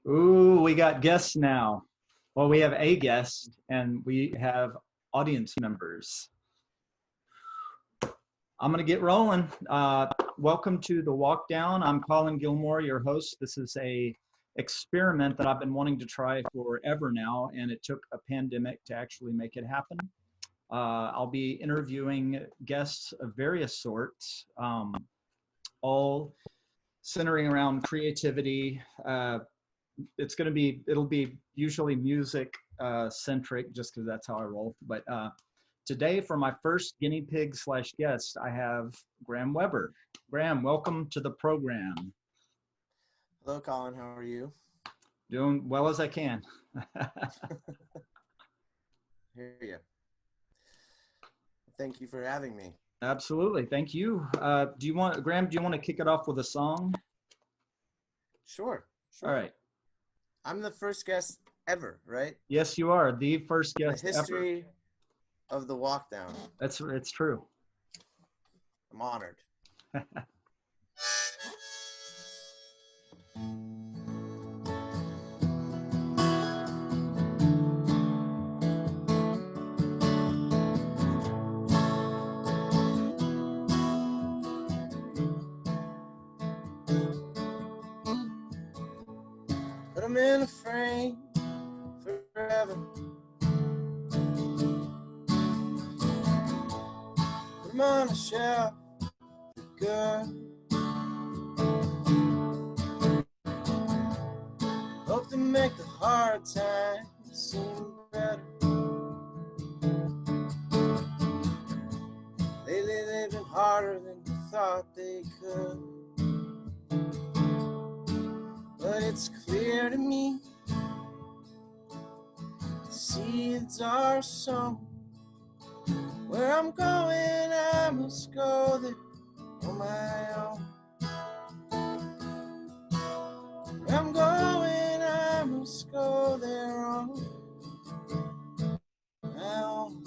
Ooh, we got guests now. Well, we have a guest and we have audience members. I'm going to get rolling. Welcome to the Walkdown. I'm Colin Gilmore, your host. This is a experiment that I've been wanting to try forever now, and it took a pandemic to actually make it happen. I'll be interviewing guests of various sorts, all centering around creativity. It'll be usually music centric just because that's how I roll. But today for my first guinea pig / guest, I have Graham Weber. Graham, welcome to the program. Hello, Colin. How are you? Doing well as I can. Hear you. Thank you for having me. Absolutely. Thank you. Graham, do you want to kick it off with a song? Sure. All right. I'm the first guest ever, right? Yes, you are the first guest in the history of the Walkdown. It's true. I'm honored. Put 'em in a frame forever. Put 'em on a shelf for good. Hope to make the hard times seem better. Lately they've been harder than you thought they could. But it's clear to me the seeds are sown. Where I'm going, I must go there on my own. Where I'm going, I must go there on my own.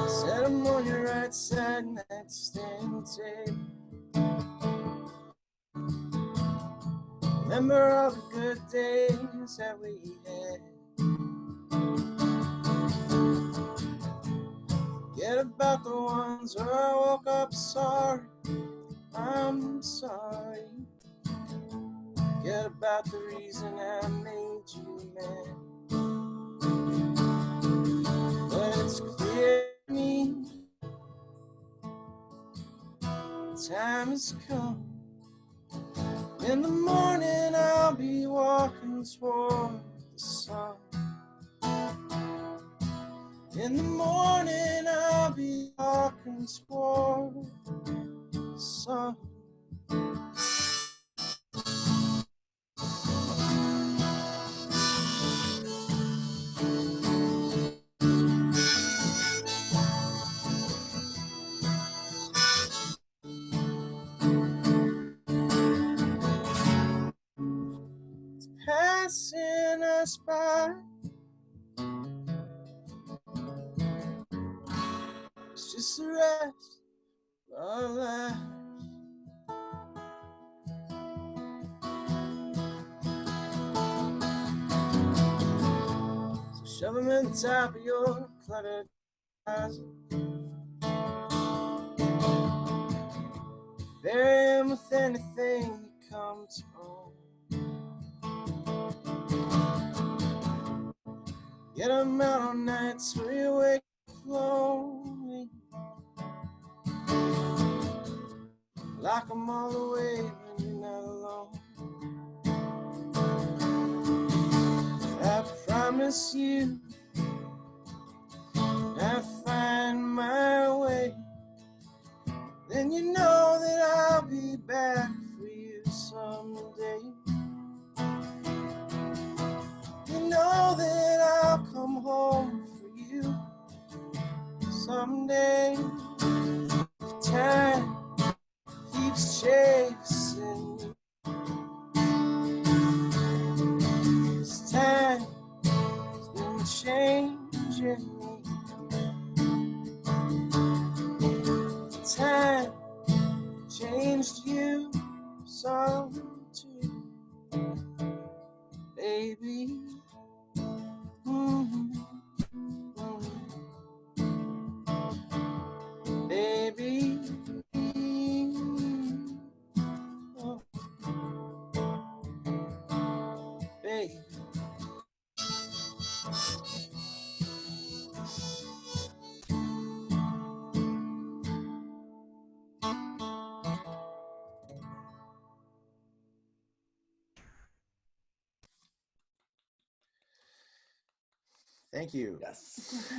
Set 'em on your right side, nightstand table. Remember all the good days that we had. Forget about the ones where I woke up sorry. I'm sorry. Forget about the reason I made you mad. But it's clear to me the time has come. In the morning I'll be walking toward the sun. In the morning I'll be walking toward the sun. It's passing us by. It's just the rest of our lives. So shove 'em in the top of your cluttered closet. Bury 'em with anything that comes home. Get 'em out on nights where you wake lonely. Lock 'em all away when you're not alone. I promise you I find my way. Then you know that I'll be back for you someday. You know that I'll come home for you someday. If time keeps chasing me, this time has been changing me. Time changed you some too. baby. Mm-hmm. Baby. Oh, baby. Thank you. Yes.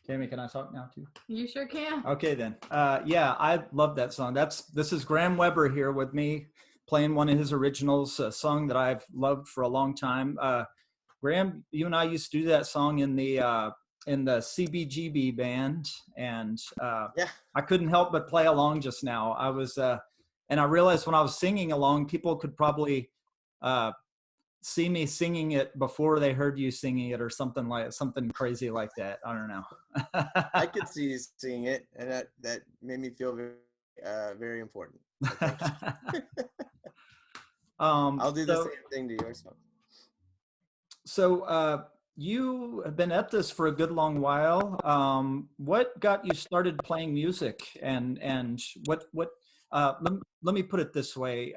Tammy, can I talk now too? You sure can. Okay then. Yeah, I love that song. This is Graham Weber here with me, playing one of his originals, a song that I've loved for a long time. Graham, you and I used to do that song in the CBGB band, and Yeah. I couldn't help but play along just now. And I realized when I was singing along, people could probably see me singing it before they heard you singing it, or something crazy like that. I don't know. I could see you singing it, and that made me feel very important. So thank you. I'll do the same thing to your song. So you have been at this for a good long while. What got you started playing music, and what let me put it this way: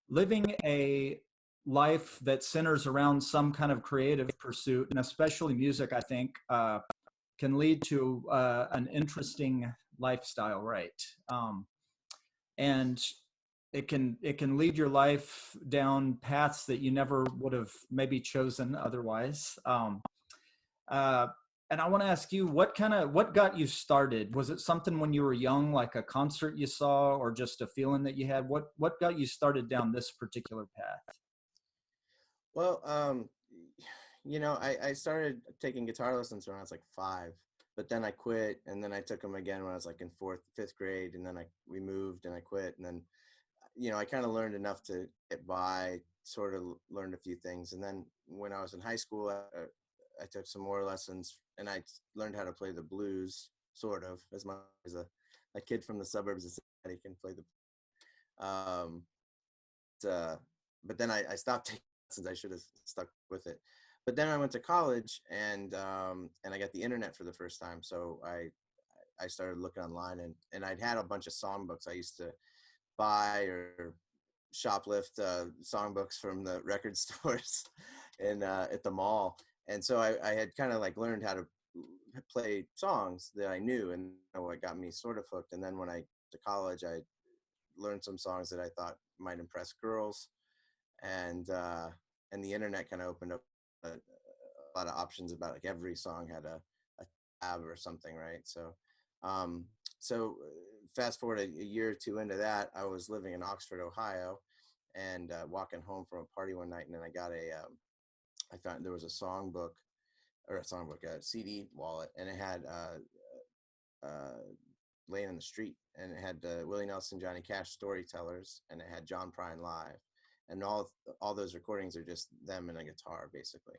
living a life that centers around some kind of creative pursuit, and especially music, I think, can lead to an interesting lifestyle, right? And it can lead your life down paths that you never would have maybe chosen otherwise. And I want to ask you, what got you started? Was it something when you were young, like a concert you saw, or just a feeling that you had? What got you started down this particular path? Well, I started taking guitar lessons when I was like 5, but then I quit, and then I took them again when I was like in 5th grade, and then we moved and I quit, and then I kind of learned enough to get by, sort of learned a few things, and then when I was in high school, I took some more lessons, and I learned how to play the blues, sort of, as a kid from the suburbs of Cincinnati can play the. But then I stopped taking lessons. I should have stuck with it. But then I went to college, and I got the internet for the first time. So I started looking online, and I'd had a bunch of songbooks. I used to buy or shoplift songbooks from the record stores at the mall. And so I had kind of like learned how to play songs that I knew, and what got me sort of hooked. And then when I to college, I learned some songs that I thought might impress girls, and the internet kind of opened up a lot of options about, like, every song had a tab or something, right? So fast forward a year or two into that, I was living in Oxford, Ohio, and walking home from a party one night, and then I got I found there was a CD wallet, and it had Laying in the Street, and it had Willie Nelson, Johnny Cash, Storytellers, and it had John Prine Live, and all those recordings are just them and a guitar, basically.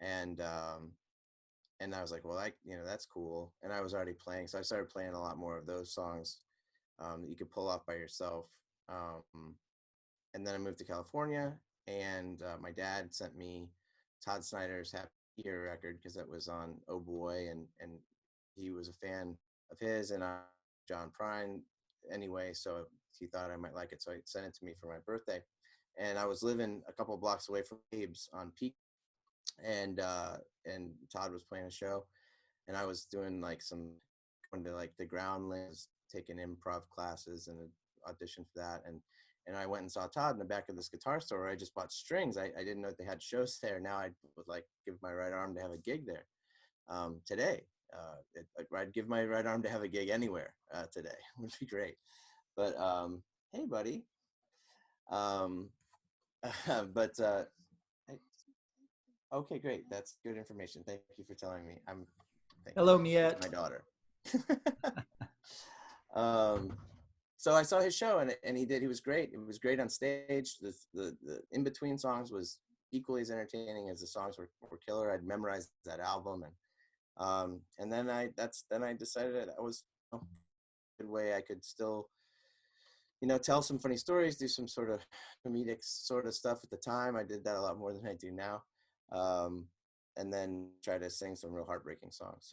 And I was like, well, that's cool. And I was already playing, so I started playing a lot more of those songs that you could pull off by yourself. And then I moved to California, and my dad sent me Todd Snider's Happy Year record, because that was on Oh Boy, and he was a fan of his, and John Prine anyway, so he thought I might like it, so he sent it to me for my birthday. And I was living a couple blocks away from Abe's on Peak, and Todd was playing a show, and I was doing going to like the Groundlings, taking improv classes and auditioned for that, and I went and saw Todd in the back of this guitar store where I just bought strings. I didn't know they had shows there. Now I would like give my right arm to have a gig there today. I'd give my right arm to have a gig anywhere today. It would be great. But hey, buddy. Okay, great. That's good information. Thank you for telling me. Hello, Miette. My daughter. So I saw his show, and he was great. It was great on stage. The in between songs was equally as entertaining as the songs were killer. I'd memorized that album, and then I decided that was a good way I could still, tell some funny stories, do some sort of comedic sort of stuff. At the time, I did that a lot more than I do now. And then try to sing some real heartbreaking songs.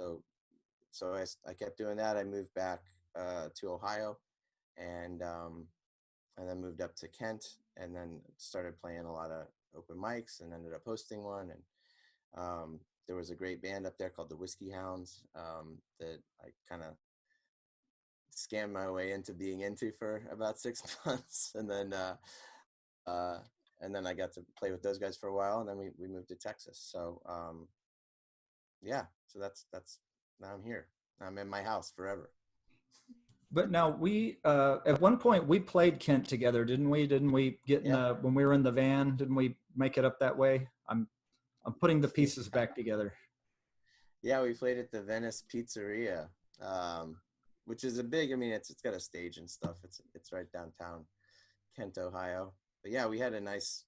So I kept doing that. I moved back to Ohio, and then moved up to Kent, and then started playing a lot of open mics, and ended up hosting one. And there was a great band up there called the Whiskey Hounds that I kind of scammed my way into being into for about 6 months, and then I got to play with those guys for a while, and then we moved to Texas. So yeah, so that's now I'm here. I'm in my house forever. But now we, at one point we played Kent together, didn't we? Didn't we get in the, when we were in the van, didn't we make it up that way? I'm putting the pieces back together. Yeah, we played at the Venice Pizzeria, which is a big, I mean, it's got a stage and stuff. It's right downtown Kent, Ohio. But yeah, we had a nice,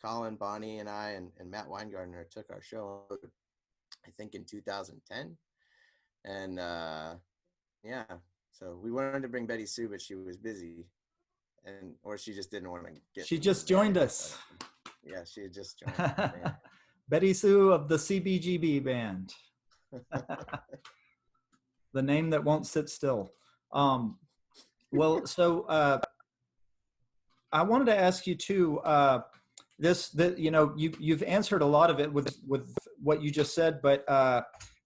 Colin, Bonnie, and I, and Matt Weingartner took our show, I think in 2010. And yeah, so we wanted to bring Betty Sue, but she was busy, or she just didn't want to get. She just joined us. Yeah, she had just joined. Betty Sue of the CBGB band. The name that won't sit still. Well, so I wanted to ask you too. You've answered a lot of it with what you just said, but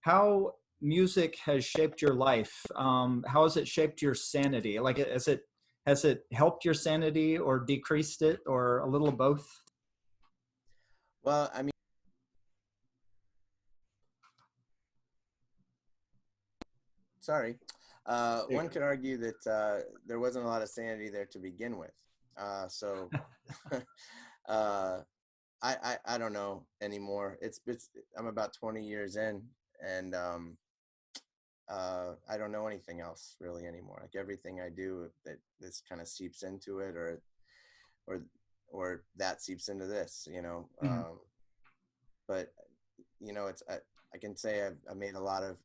how music has shaped your life? How has it shaped your sanity? Like, has it helped your sanity or decreased it, or a little of both? Well, I mean, sorry. One could argue that there wasn't a lot of sanity there to begin with. So I don't know anymore. I'm about 20 years in, and I don't know anything else really anymore. Like everything I do, that this kind of seeps into it, or that seeps into this, Mm-hmm. But I can say I've made a lot of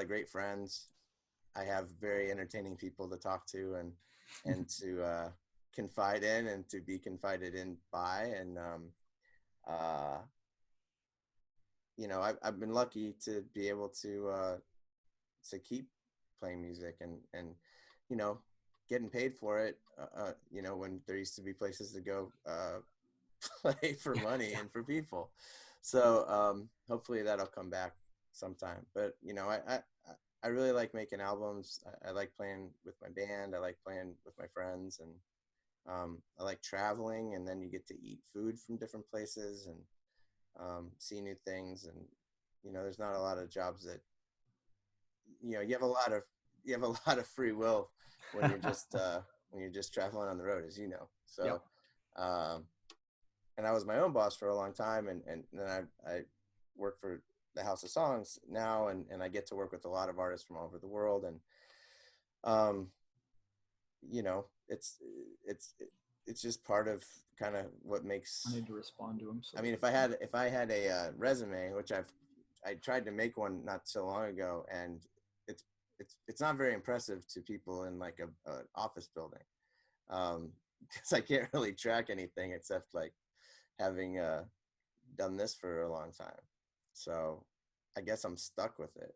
great friends. I have very entertaining people to talk to and to confide in, and to be confided in by. And I've been lucky to be able to keep playing music and getting paid for it. When there used to be places to go play for money and for people. So hopefully that'll come back sometime. But I really like making albums. I like playing with my band. I like playing with my friends, and I like traveling. And then you get to eat food from different places and see new things. And there's not a lot of jobs that you have a lot of free will when you're just traveling on the road, as you know. So. Yep. And I was my own boss for a long time, and then I work for the House of Songs now, and I get to work with a lot of artists from all over the world, and it's just part of kind of what makes. I need to respond to him. So. I mean, if I had a resume, which I tried to make one not so long ago, and it's not very impressive to people in like a office building, because I can't really track anything except like having done this for a long time. So I guess I'm stuck with it.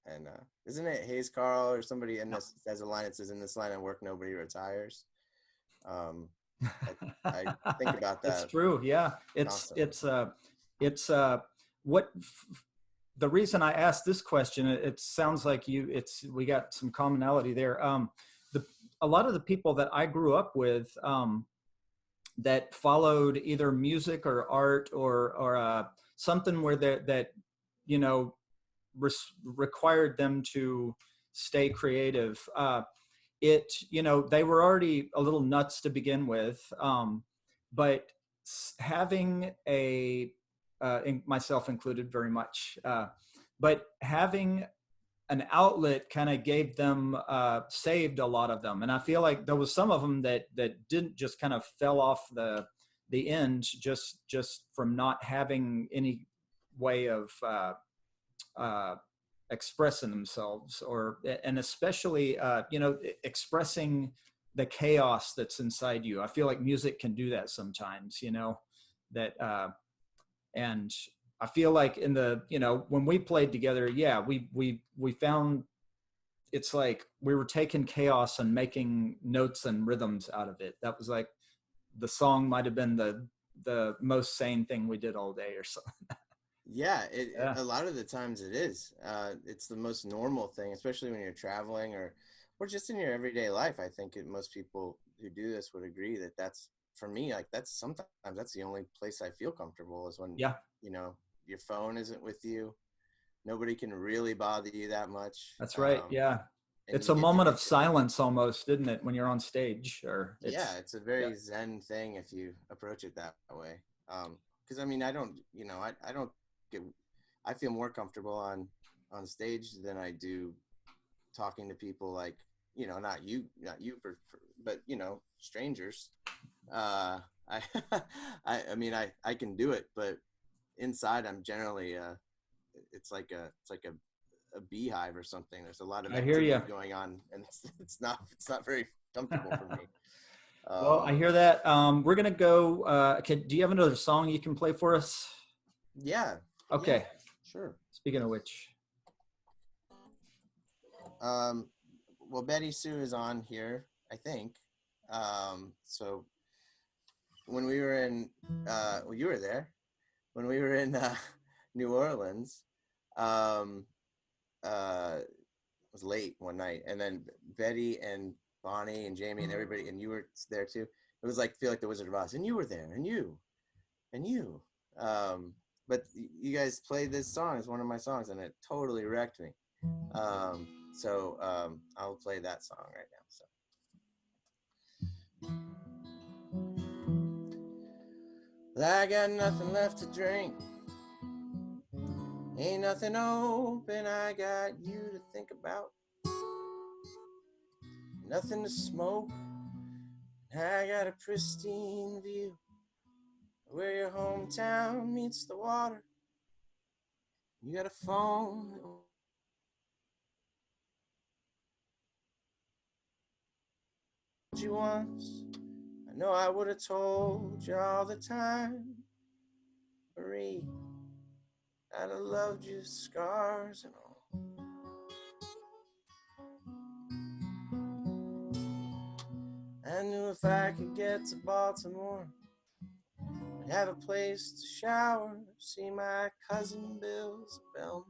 And isn't it Hayes Carl or somebody in this has a line that says, "In this line of work, nobody retires"? I think about that. It's true. Yeah. The reason I asked this question, it sounds like we got some commonality there. A lot of the people that I grew up with, that followed either music or art or something where that required them to stay creative. They were already a little nuts to begin with, but having myself included very much, but having an outlet kind of gave them, saved a lot of them. And I feel like there was some of them that didn't, just kind of fell off the end just from not having any way of expressing themselves, or and especially expressing the chaos that's inside you. I feel like music can do that sometimes, that and I feel like in the when we played together, yeah, we found it's like we were taking chaos and making notes and rhythms out of it. That was like the song might have been the most sane thing we did all day or something. Yeah, Yeah. a lot of the times it is. It's the most normal thing, especially when you're traveling or just in your everyday life. I think most people who do this would agree that that's, for me, like that's sometimes that's the only place I feel comfortable is when, Yeah, you know, your phone isn't with you. Nobody can really bother you that much. that's right. Yeah. And It's you a get to moment get of silence almost, isn't it, when you're on stage? Or yeah, it's it's a yeah. very zen thing if you approach it that way. Because I mean, I don't, I don't get, I feel more comfortable on stage than I do talking to people, like, not you, but strangers. I, I mean, I can do it, but inside I'm generally, it's like a beehive or something. There's a lot of I hear you. activity going on, and it's not very comfortable for me. Well, I Um, hear that. We're gonna go. Do you have another song you can play for us? yeah, yeah, Okay. sure. Speaking of which, Um, well, Betty Sue is on here, I think. So when we were in, well, you were there when we were in New Orleans. Um, it was late one night, and then Betty and Bonnie and Jamie and everybody, and you were there too. It was like feel like the Wizard of Oz, and you were there, and you. Um, but you guys played this song as one of my songs, and it totally wrecked me. Um, so I'll play that song right now. Well, I got nothing left to drink. Ain't nothing open. I got you to think about. Nothing to smoke. I got a pristine view where your hometown meets the water. You got a phone that you once. I know I would have told you all the time, Marie, I'd have loved you, scars and all. I knew if I could get to Baltimore, I'd have a place to shower, see my cousin Bill's Bellman,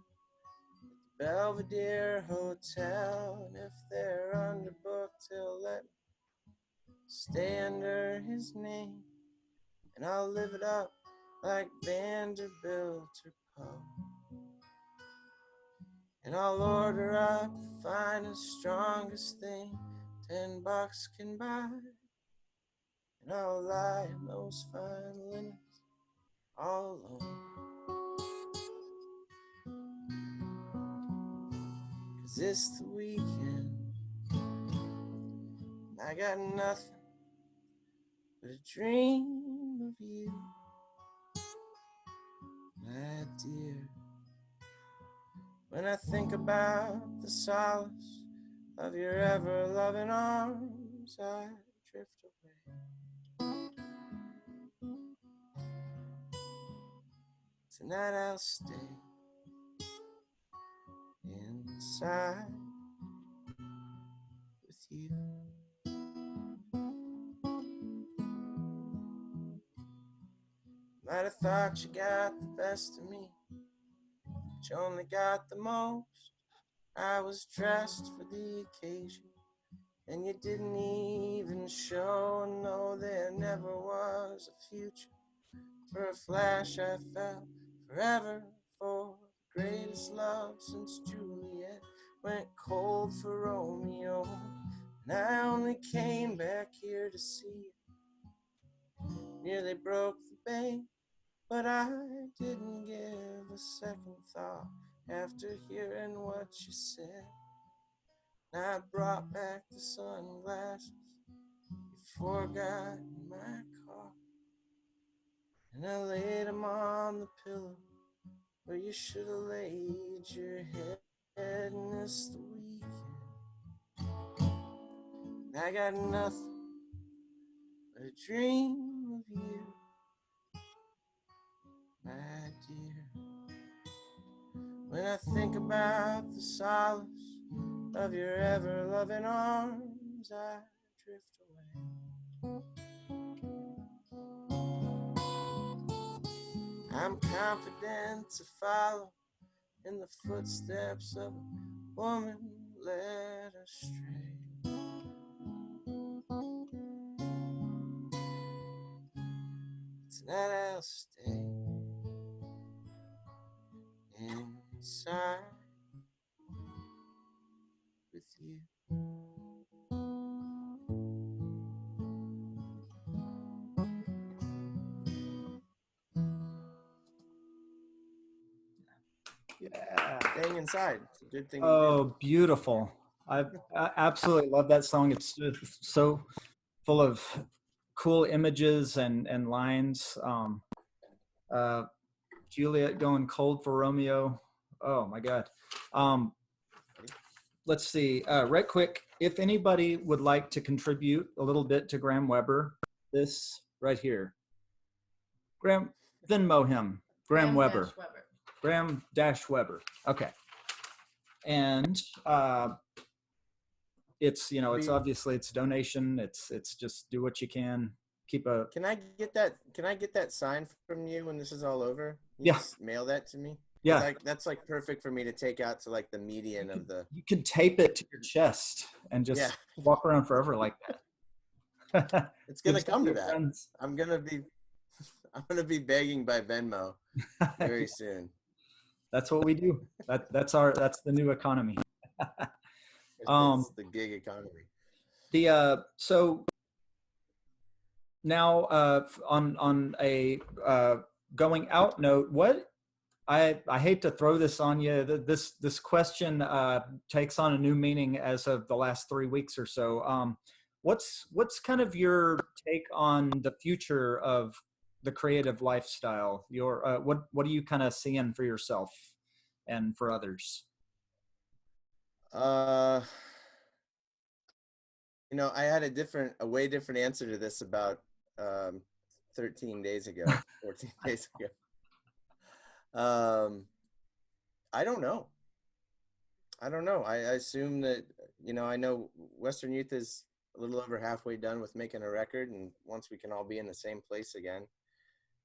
Belvedere Hotel, and if they're underbooked, he'll let me stay under his name, and I'll live it up like Vanderbilt or Poe. And I'll order up the finest, strongest thing $10 can buy. And I'll lie in those fine linens all alone. 'Cause it's the weekend, and I got nothing but a dream of you, my dear. When I think about the solace of your ever-loving arms, I drift away. Tonight I'll stay inside with you. Might have thought you got the best of me, but you only got the most. I was dressed for the occasion, and you didn't even show. No, there never was a future. For a flash I fell forever for the greatest love since Juliet went cold for Romeo. And I only came back here to see you. Nearly broke the bank, but I didn't give a second thought after hearing what you said. And I brought back the sunglasses you forgot in my car, and I laid them on the pillow where you should have laid your head. Sadness the weekend. I got nothing but a dream of you, my dear. When I think about the solace of your ever-loving arms, I drift away. I'm confident to follow in the footsteps of a woman led astray. Tonight I'll stay inside with you. Yeah. Staying inside. It's a good thing to do. Oh, beautiful. I absolutely love that song. It's just so full of cool images and lines. Uh, Juliet going cold for Romeo. Oh my God. Um, let's see, right quick. If anybody would like to contribute a little bit to Graham Weber, this right here. Graham, Venmo him. Graham Weber. Graham dash Weber. Okay. And it's, you know, it's obviously it's donation. It's just do what you can. Keep a. Can I get that? Can I get that sign from you when this is all over? You Yeah. just mail that to me. Yeah. Like, that's like perfect for me to take out to like the median of the. You can tape it to your chest and just walk around forever like that. It's gonna come to that. Friends. I'm gonna be begging by Venmo very soon. That's what we do. That's the new economy. It's the gig economy. So now on a going out note, what I hate to throw this on you. This question takes on a new meaning as of the last 3 weeks or so. What's kind of your take on the future of the creative lifestyle? Your what are you kind of seeing for yourself and for others? You know, I had a way different answer to this about 13 days ago, 14 days ago. I don't know. I assume that, you know, I know Western Youth is a little over halfway done with making a record, and once we can all be in the same place again,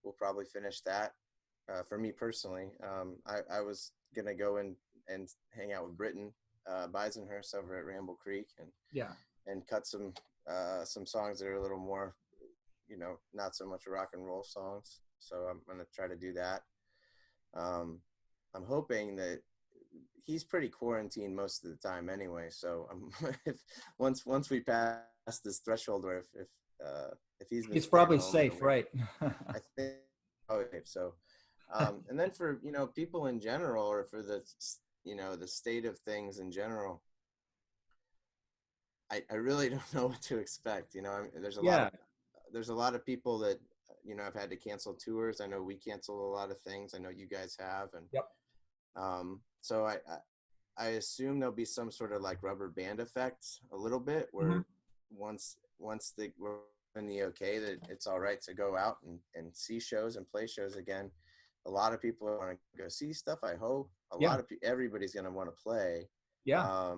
we'll probably finish that. For me personally, I was gonna go and hang out with Britton Beisenhurst over at Ramble Creek and cut some songs that are a little more, you know, not so much rock and roll songs. So I'm gonna try to do that. I'm hoping that he's pretty quarantined most of the time anyway. So if once we pass this threshold, or if he's probably safe, right? I think so. And then for, you know, people in general, or for the, you know, the state of things in general, I really don't know what to expect. You know, I mean, there's a lot of people that, you know, have had to cancel tours. I know we canceled a lot of things. I know you guys have, and so I assume there'll be some sort of like rubber band effect a little bit, where once we're in the okay that it's all right to go out and see shows and play shows again. A lot of people want to go see stuff. I hope everybody's going to want to play. I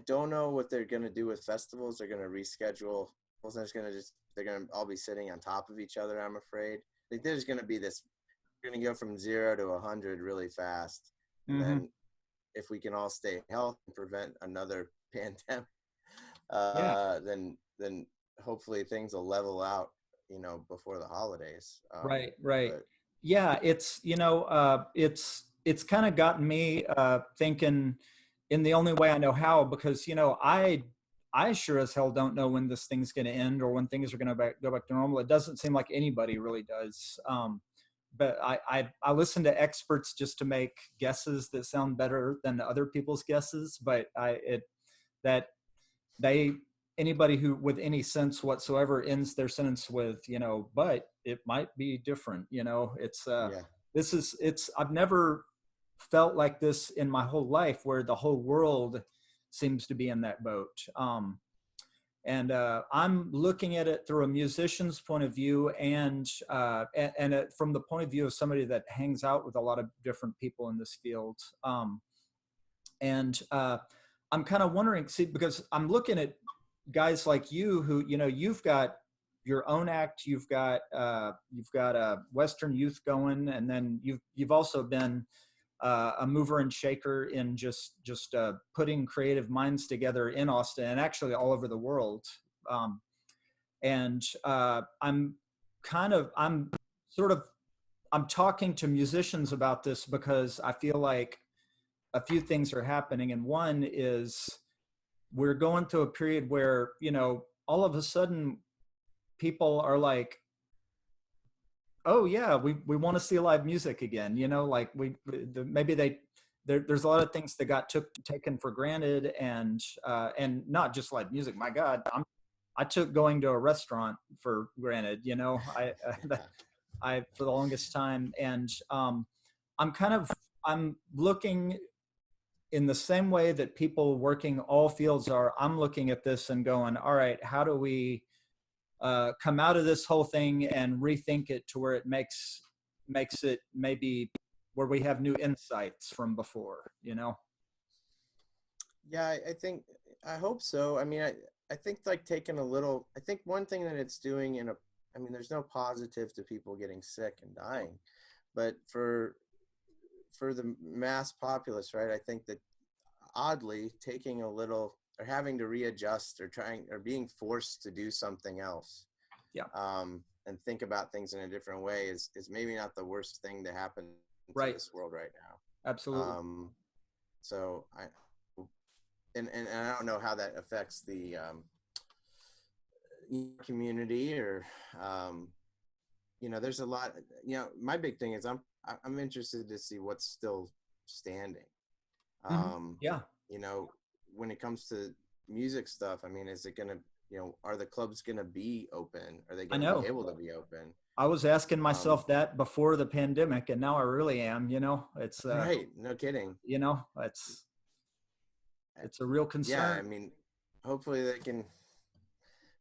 don't know what they're going to do with festivals. They're going to reschedule. They're going to all be sitting on top of each other, I'm afraid. I think there's going to be this, we're going to go from 0 to 100 really fast. And then if we can all stay healthy and prevent another pandemic, then hopefully things will level out, you know, before the holidays. Right. Yeah, it's, you know, it's kind of gotten me thinking in the only way I know how, because, you know, I sure as hell don't know when this thing's going to end or when things are going to go back to normal. It doesn't seem like anybody really does. But I listen to experts just to make guesses that sound better than other people's guesses. But anybody who with any sense whatsoever ends their sentence with, you know, but it might be different. You know, I've never felt like this in my whole life, where the whole world seems to be in that boat. And I'm looking at it through a musician's point of view, and from the point of view of somebody that hangs out with a lot of different people in this field. And I'm kind of wondering, see, because I'm looking at guys like you who, you know, you've got your own act, you've got a Western Youth going, and then you've also been a mover and shaker in just putting creative minds together in Austin and actually all over the world. And I'm sort of, I'm talking to musicians about this because I feel like a few things are happening. And one is we're going through a period where, you know, all of a sudden people are like, oh yeah, we want to see live music again. You know, like maybe there's a lot of things that got taken for granted, and not just live music. My God, I took going to a restaurant for granted. You know, I for the longest time, and I'm looking in the same way that people working all fields are. I'm looking at this and going, all right, how do we come out of this whole thing and rethink it to where it makes it maybe where we have new insights from before, you know? Yeah, I hope so. I mean, I think like taking a little, I think one thing that it's doing I mean, there's no positive to people getting sick and dying, but for the mass populace, right? I think that oddly taking a little, or having to readjust, or being forced to do something else, Yeah. And think about things in a different way is maybe not the worst thing to happen to this world right now. Absolutely. So and I don't know how that affects the community, or you know, there's a lot, you know, my big thing is I'm interested to see what's still standing. Yeah. You know, when it comes to music stuff, I mean, is it going to, you know, are the clubs going to be open? Are they going to be able to be open? I was asking myself that before the pandemic, and now I really am, you know, it's right. No kidding. You know, it's a real concern. Yeah. I mean, hopefully they can,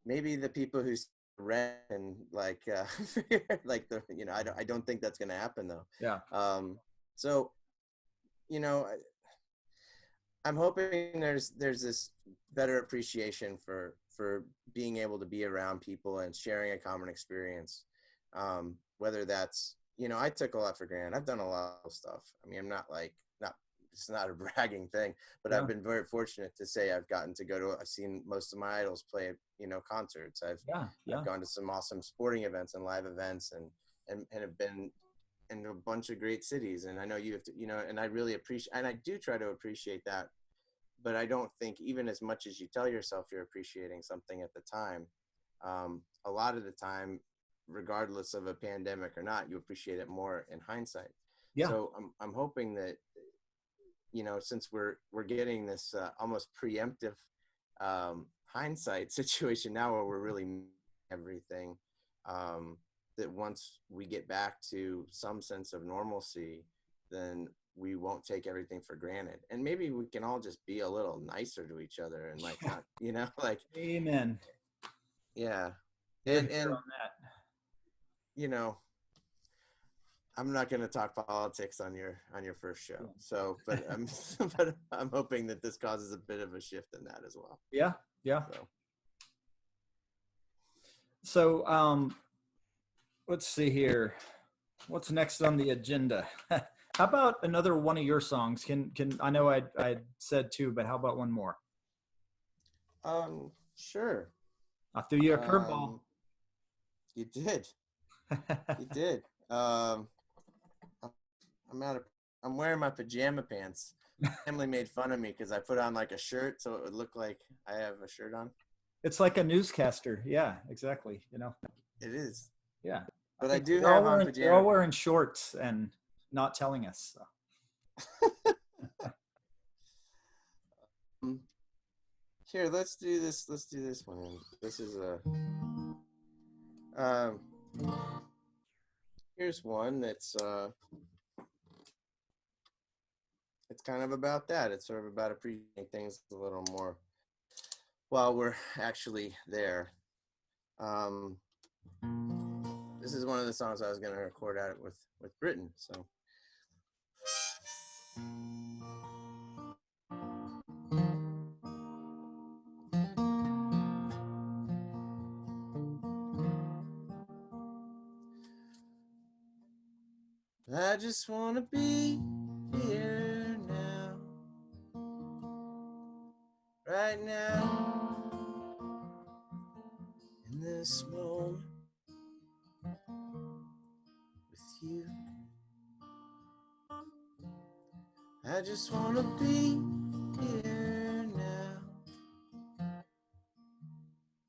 maybe the people who rent and like, like you know, I don't think that's going to happen though. Yeah. So, you know, I'm hoping there's this better appreciation for being able to be around people and sharing a common experience. Whether that's, you know, I took a lot for granted. I've done a lot of stuff. I mean, I'm not it's not a bragging thing, but I've been very fortunate to say I've gotten to I've seen most of my idols play, you know, concerts. I've gone to some awesome sporting events and live events, and have been in a bunch of great cities. And I know you have to, you know, and I really appreciate, and I do try to appreciate that, but I don't think even as much as you tell yourself you're appreciating something at the time, a lot of the time, regardless of a pandemic or not, you appreciate it more in hindsight. Yeah. So I'm hoping that, you know, since we're getting this almost preemptive hindsight situation now, where we're really everything, that once we get back to some sense of normalcy, then we won't take everything for granted, and maybe we can all just be a little nicer to each other, and like, not, you know, like, amen. Yeah. And And on that, you know, I'm not going to talk politics on your first show. So, but I'm hoping that this causes a bit of a shift in that as well. Yeah. Yeah. So let's see here. What's next on the agenda? How about another one of your songs? Can I know I said two, but how about one more? Sure. I threw you a curveball. You did. You did. I'm wearing my pajama pants. My family made fun of me because I put on like a shirt, so it would look like I have a shirt on. It's like a newscaster. Yeah, exactly. You know. It is. Yeah. But I do have on pajamas. They're all wearing shorts and not telling us. So. Here, let's do this. Let's do this one. This is here's one that's it's kind of about that. It's sort of about appreciating things a little more while we're actually there. Um, this is one of the songs I was going to record out with Britain. So. I just want to be here now, right now, in this moment with you. I just want to be here now,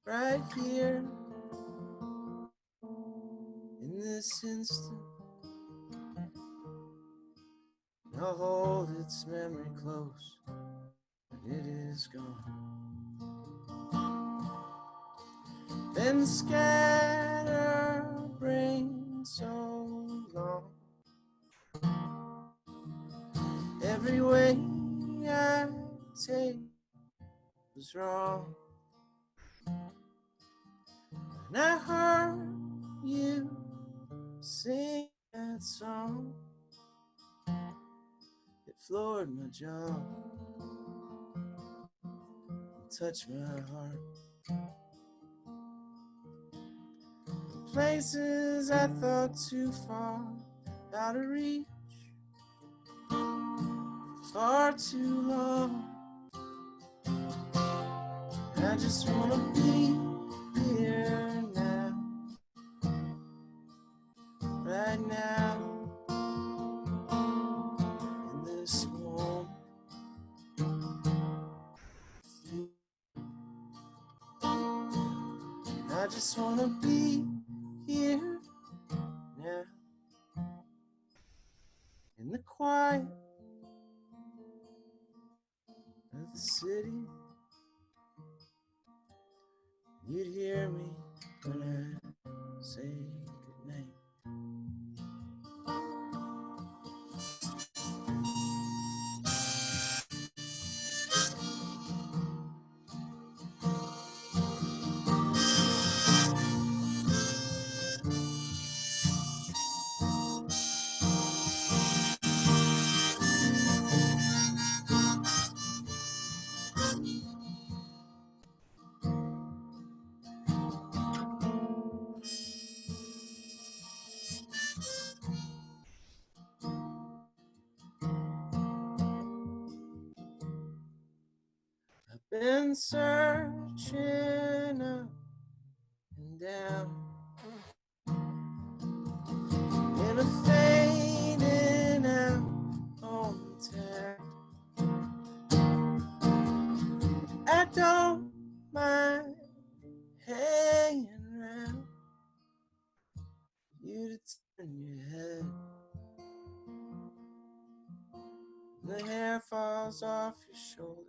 right here, in this instant. I'll hold its memory close when it is gone. Been scatterbrained so long. Every way I take was wrong. And I heard you sing that song. It floored my jaw and touched my heart. Places I thought too far out of reach, far too long. I just wanna be here now, right now, in this moment. I just wanna be here now, in the quiet of the city. You'd hear me when I say goodnight. I've been searching up and down in a fading out hometown. I don't mind hanging around you to turn your head. The hair falls off your shoulder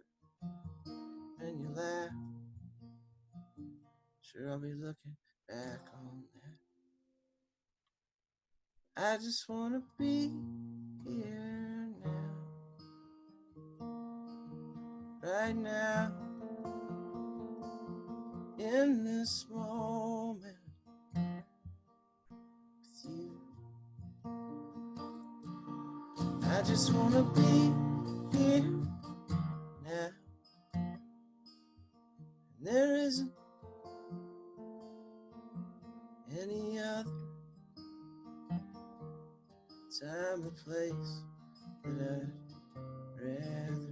and you laugh. Sure, I'll be looking back on that. I just wanna be here now, right now, in this moment with you. I just wanna be here now. There isn't any other time or place that I'd rather be.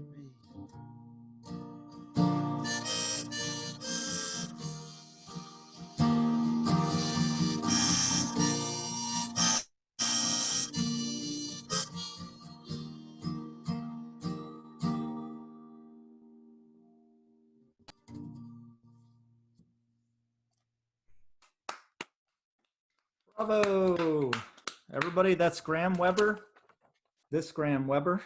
Bravo. Everybody, that's Graham Weber. This Graham Weber.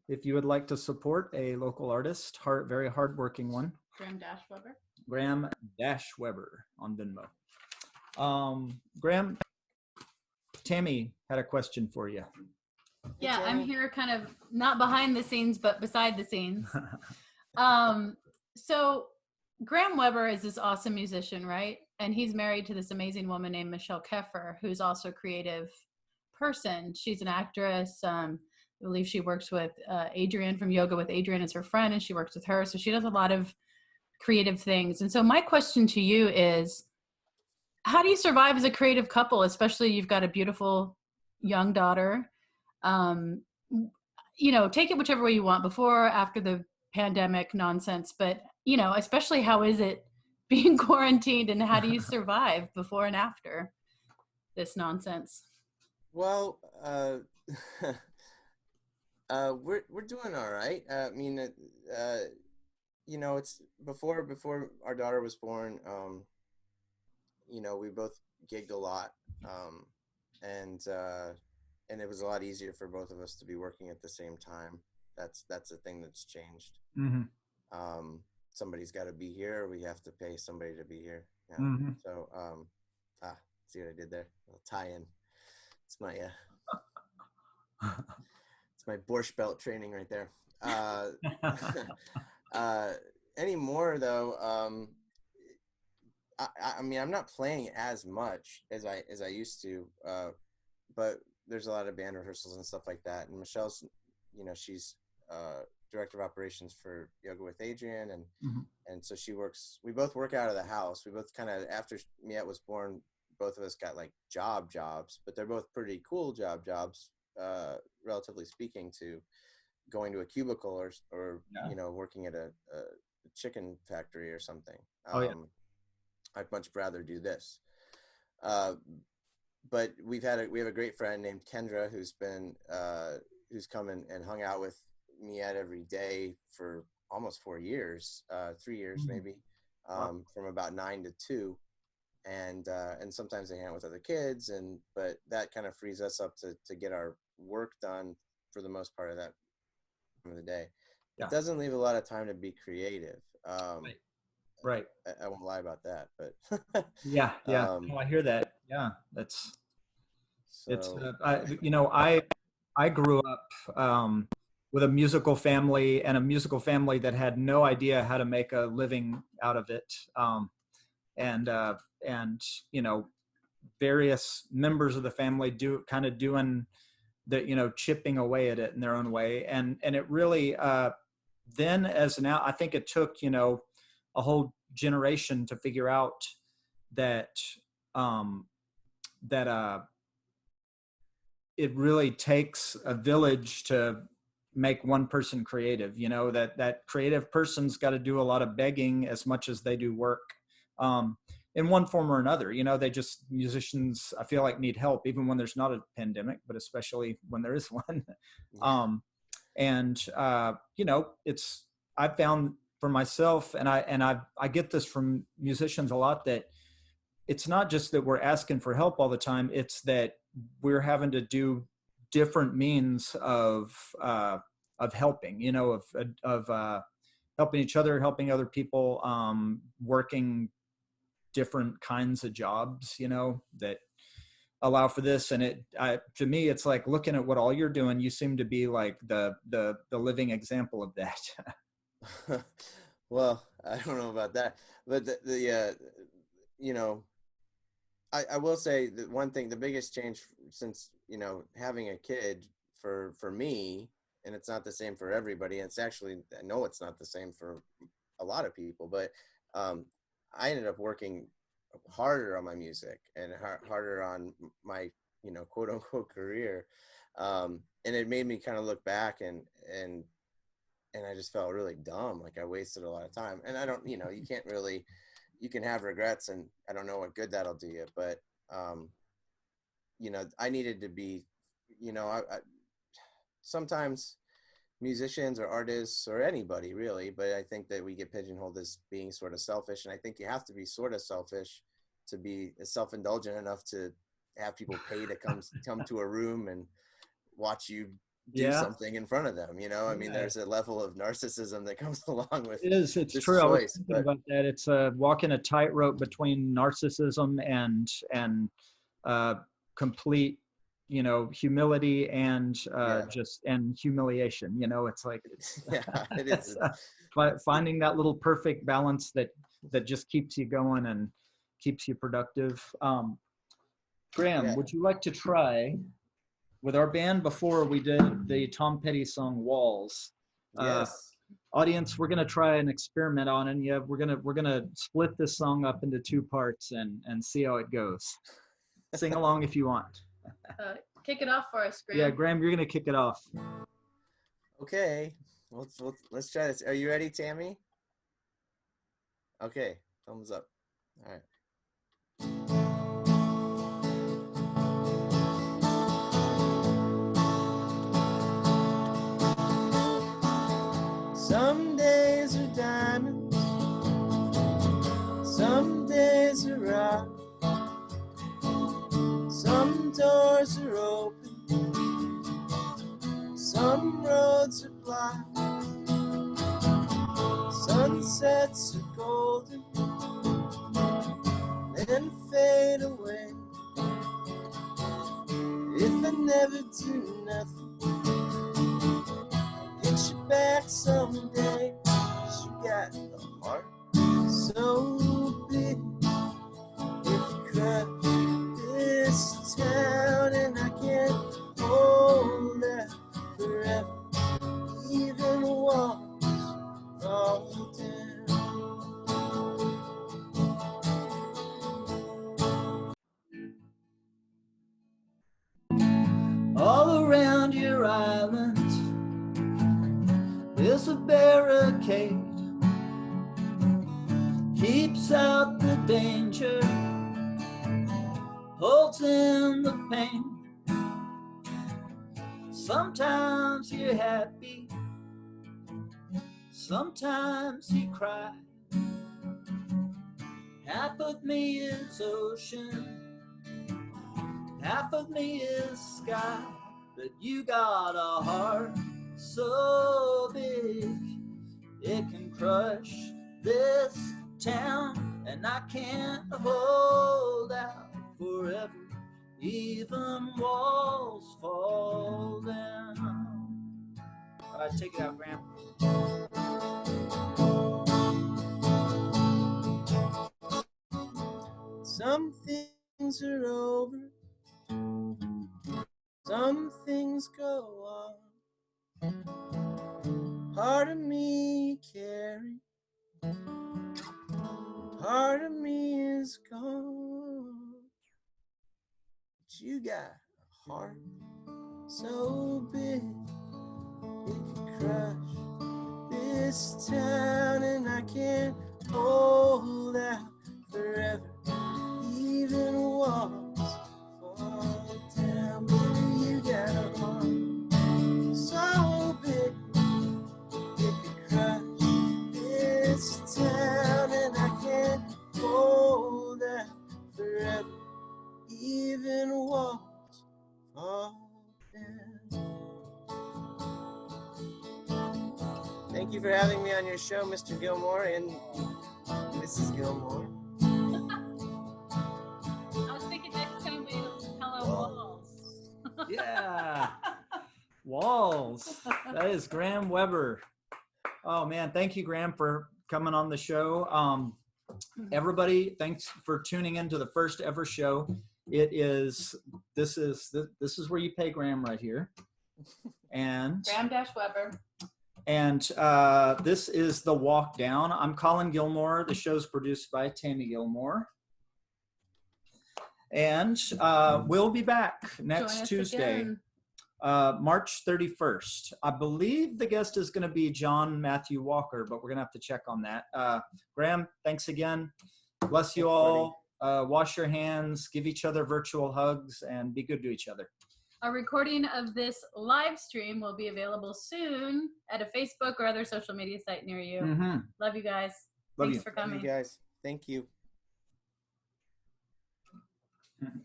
If you would like to support a local artist, very hardworking one. Graham-Weber. Graham-Weber on Venmo. Graham, Tammy had a question for you. Yeah, I'm here kind of not behind the scenes, but beside the scenes. So Graham Weber is this awesome musician, right? And he's married to this amazing woman named Michelle Keffer, who's also a creative person. She's an actress. I believe she works with Adrienne from Yoga with Adrienne as her friend, and she works with her. So she does a lot of creative things. And so my question to you is, how do you survive as a creative couple, especially you've got a beautiful young daughter? Um, take it whichever way you want, before or after the pandemic nonsense, but especially how is it being quarantined, and how do you survive before and after this nonsense? Well, we're doing all right. I mean, it's before our daughter was born. We both gigged a lot, and it was a lot easier for both of us to be working at the same time. That's the thing that's changed. Mm-hmm. Somebody's got to be here. We have to pay somebody to be here. Yeah. Mm-hmm. So, see what I did there? A little tie-in. It's my it's my Borscht Belt training right there. Anymore though, I mean, I'm not playing as much as I used to, but there's a lot of band rehearsals and stuff like that. And Michelle's, she's director of operations for Yoga with Adrienne, and so we both work out of the house. We both kind of, after Miette was born, both of us got like jobs, but they're both pretty cool jobs, relatively speaking, to going to a cubicle or working at a chicken factory or something. I'd much rather do this. But we have a great friend named Kendra who's come and hung out with Miette every day for almost 4 years, 3 years maybe, from about 9 to 2. And sometimes they hang out with other kids, but that kind of frees us up to get our work done for the most part of that time of the day. Yeah. It doesn't leave a lot of time to be creative. Right. I won't lie about that, but yeah. I hear that. Yeah, that's so, it's. I grew up with a musical family, and a musical family that had no idea how to make a living out of it. And various members of the family doing the chipping away at it in their own way, and it really then as now, I think it took a whole generation to figure out that it really takes a village to make one person creative. That creative person's got to do a lot of begging as much as they do work. In one form or another, musicians, I feel like, need help even when there's not a pandemic, but especially when there is one. I've found for myself, and I get this from musicians a lot, that it's not just that we're asking for help all the time. It's that we're having to do different means of helping, of helping each other, helping other people, working different kinds of jobs, that allow for this. And to me, it's like looking at what all you're doing, you seem to be like the living example of that. Well, I don't know about that, but I will say that one thing, the biggest change since, having a kid for me, and it's not the same for everybody. It's actually, I know it's not the same for a lot of people, but I ended up working harder on my music and harder on my, quote unquote career. And it made me kind of look back and I just felt really dumb. Like I wasted a lot of time, and I don't, you can't really, you can have regrets, and I don't know what good that'll do you, but, I needed to be, sometimes musicians or artists or anybody really, but I think that we get pigeonholed as being sort of selfish. And I think you have to be sort of selfish to be self-indulgent enough to have people pay to come to a room and watch you do something in front of them. I mean, there's a level of narcissism that comes along with it's this true. choice. I was thinking about that. It's walking a tightrope between narcissism and complete you know, humility and Yeah. just and humiliation. You know, it's like it's, Yeah, it it's is. finding that little perfect balance that just keeps you going and keeps you productive. Graham, Yeah. would you like to try with our band before we did the Tom Petty song Walls? Yes. Audience, we're gonna try an experiment on it. Yeah, we're gonna split this song up into 2 parts and see how it goes. Sing along if you want. Kick it off for us, Graham. Yeah, Graham, you're gonna kick it off. Okay. Let's try this. Are you ready, Tammy? Okay. Thumbs up. All right. Some days are diamonds, some days are rock, some doors are open, some roads are blocked, sunsets are golden, then fade away. If I never do nothing, I'll get you back someday. 'Cause you got the heart so big, it could crush this town, and I can't hold out forever. Even walls fall down. All around your island there's a barricade, keeps out the danger, holds in the pain. Sometimes you're happy, sometimes you cry. Half of me is ocean, half of me is sky. But you got a heart so big, it can crush this town, and I can't hold out forever. Even walls fall down. All right, take it out, Graham. Some things are over, some things go on. Part of me you carry, part of me is gone. But you got a heart so big, it could crush this town, and I can't hold out forever. Even walls fall down. Baby, you got a heart so big, it could crush this town, and I can't hold out forever. Even walls fall down. Thank you for having me on your show, Mr. Gilmore and Mrs. Gilmore. I was thinking next time we hello walls. Yeah. Walls. That is Graham Weber. Oh man, thank you, Graham, for coming on the show. Everybody, thanks for tuning into the first ever show. This is where you pay Graham right here. And Graham-Weber. And this is the Walkdown. I'm Colin Gilmore. The show's produced by Tammy Gilmore. And we'll be back next Tuesday, March 31st. I believe the guest is going to be John Matthew Walker, but we're going to have to check on that. Graham, thanks again. Bless you all. Wash your hands, give each other virtual hugs, and be good to each other. A recording of this live stream will be available soon at a Facebook or other social media site near you. Mm-hmm. Love you guys. Love Thanks you. for coming. Love you guys. Thank you. Mm-hmm.